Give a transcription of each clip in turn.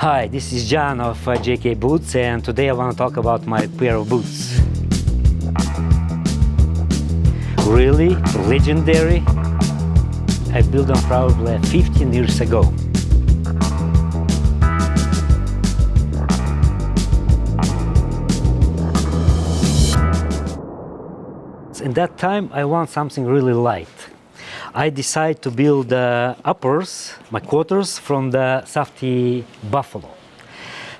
Hi, this is John of JK Boots, and today I want to talk about my pair of boots. Really legendary. I built them probably 15 years ago. In that time, I want something really light. I decided to build uppers, my quarters, from the softy buffalo.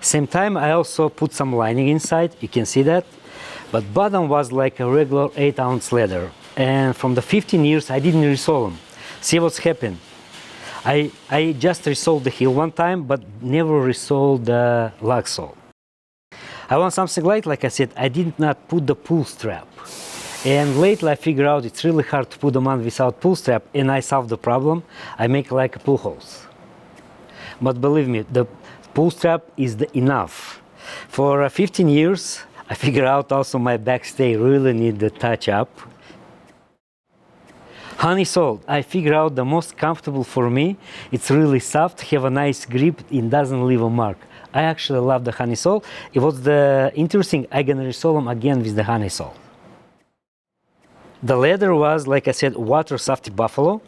Same time, I also put some lining inside, you can see that. But bottom was like a regular 8-ounce leather. And from the 15 years, I didn't resole them. See what's happened. I just resoled the heel one time, but never resoled the lug sole. I want something light, like I said, I did not put the pull strap. And lately I figured out it's really hard to put them on without pull strap, and I solved the problem. I make like a pull holes. But believe me, the pull strap is enough. For 15 years, I figured out also my backstay really need the touch up. Honey sole, I figured out the most comfortable for me. It's really soft, have a nice grip, it doesn't leave a mark. I actually love the honey sole. It was interesting, I'm gonna resole them again with the honey sole. The leather was, like I said, water softy buffalo,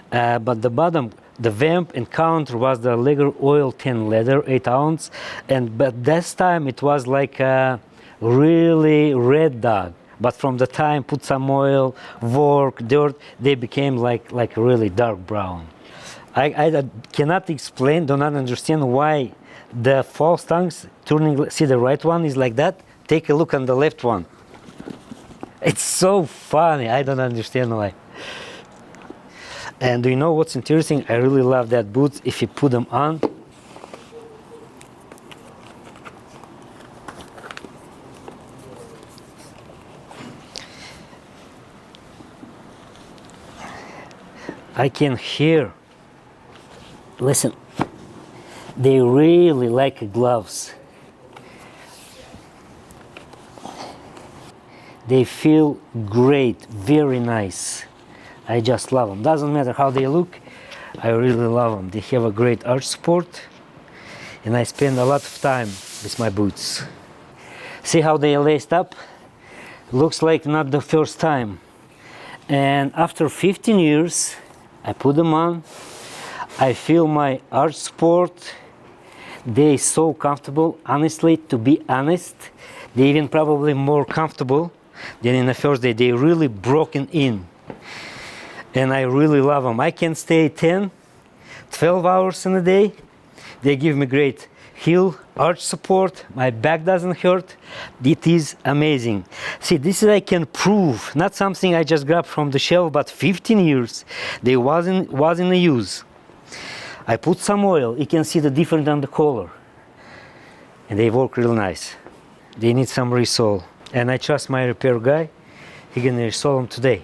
but the bottom, the vamp and counter was the leather oil 10 leather, 8-ounce, but this time it was like a really red dog. But from the time put some oil, work, dirt, they became like really dark brown. I cannot explain, do not understand why the false tongues turning. See, the right one is like that. Take a look on the left one. It's so funny, I don't understand why. And do you know what's interesting? I really love that boots if you put them on. I can hear, listen, they really like gloves. They feel great, very nice. I just love them. Doesn't matter how they look, I really love them. They have a great arch support, and I spend a lot of time with my boots. See how they are laced up? Looks like not the first time. And after 15 years, I put them on. I feel my arch support. They're so comfortable. Honestly, to be honest, they're even probably more comfortable than in the first day. They really broken in, and I really love them. I can stay 10, 12 hours in a day. They give me great heel, arch support, my back doesn't hurt. It is amazing. See, this is I can prove, not something I just grabbed from the shelf, but 15 years they was in the use. I put some oil, you can see the difference on the color, and they work real nice. They need some resole. And I trust my repair guy, he's gonna resole them today.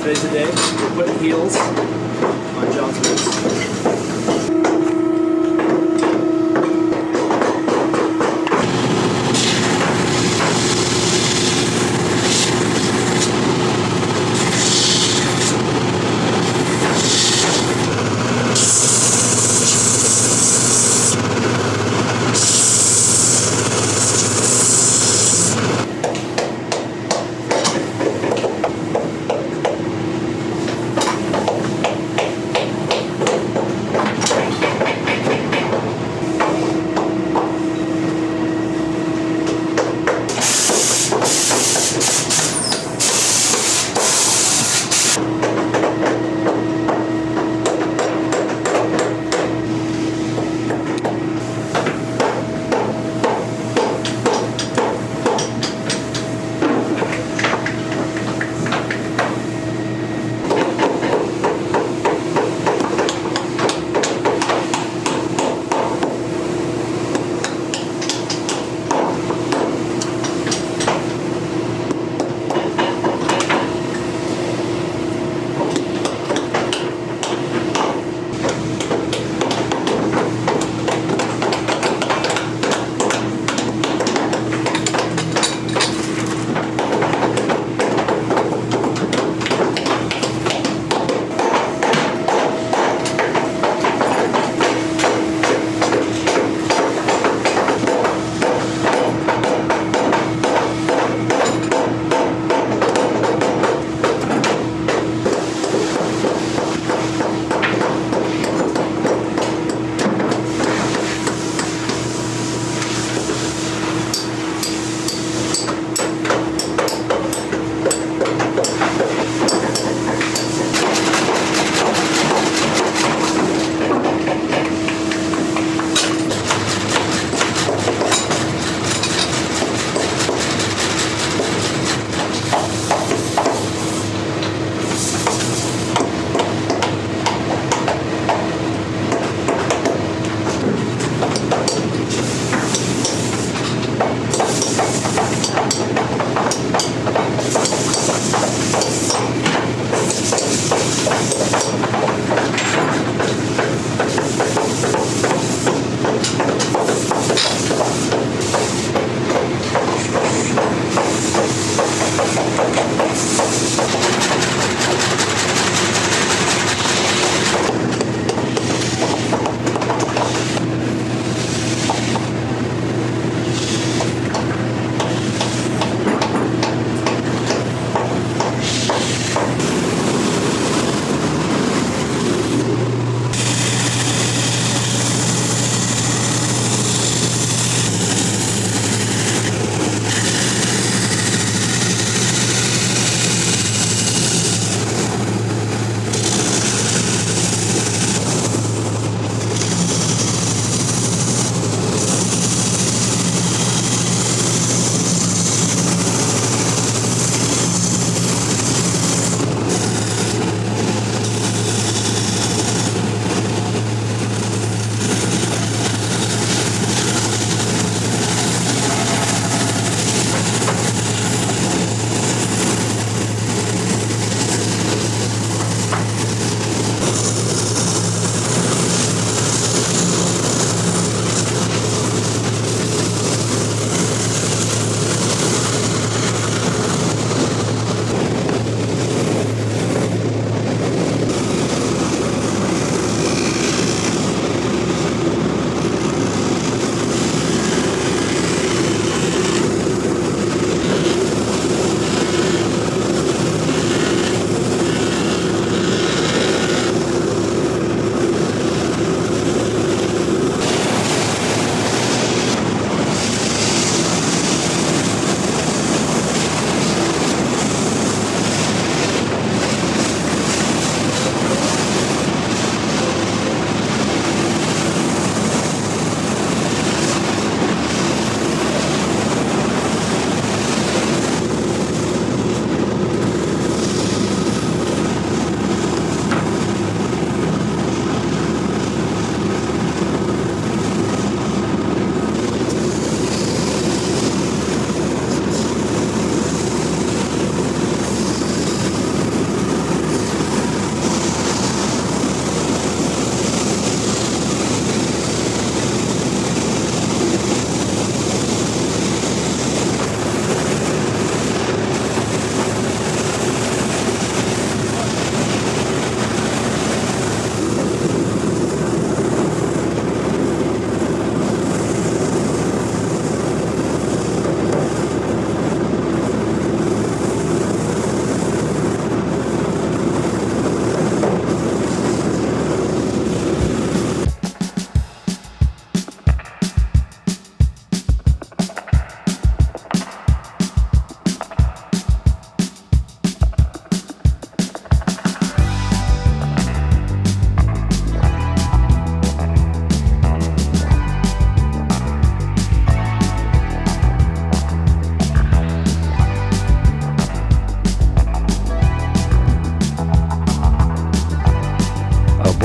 Today's the day. We're putting heels on John's boots.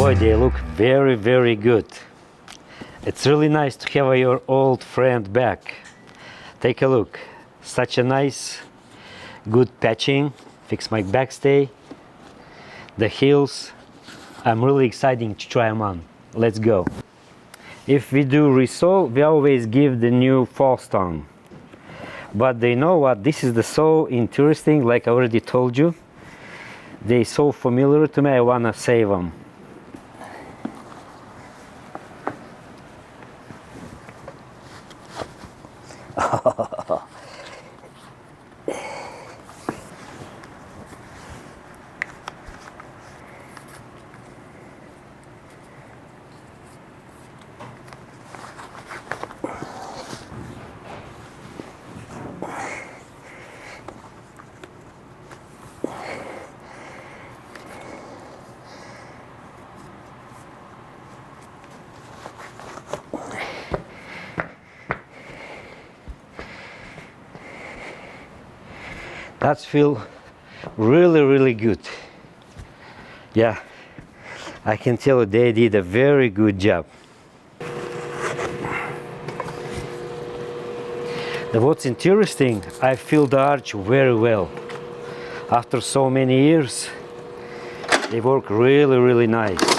Boy, they look very, very good. It's really nice to have your old friend back. Take a look. Such a nice, good patching. Fix my backstay. The heels. I'm really excited to try them on. Let's go. If we do resole, we always give the new false tongue. But they know what? This is so interesting, like I already told you. They're so familiar to me, I wanna save them. That feels really, really good. Yeah, I can tell they did a very good job. What's interesting, I feel the arch very well. After so many years, they work really, really nice.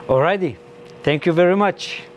Alrighty, thank you very much.